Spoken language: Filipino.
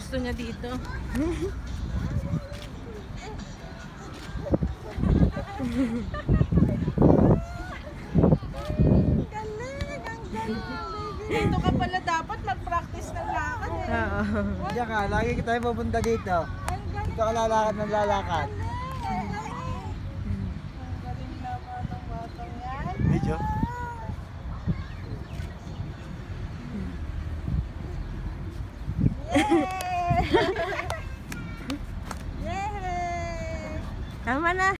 gusto niya dito. Dito ka pala dapat mag-practice ng lakad eh. Diyan ka, lagi tayo pupunta dito. Dito ka lalakad ng lalakad. Medyo? Tama na.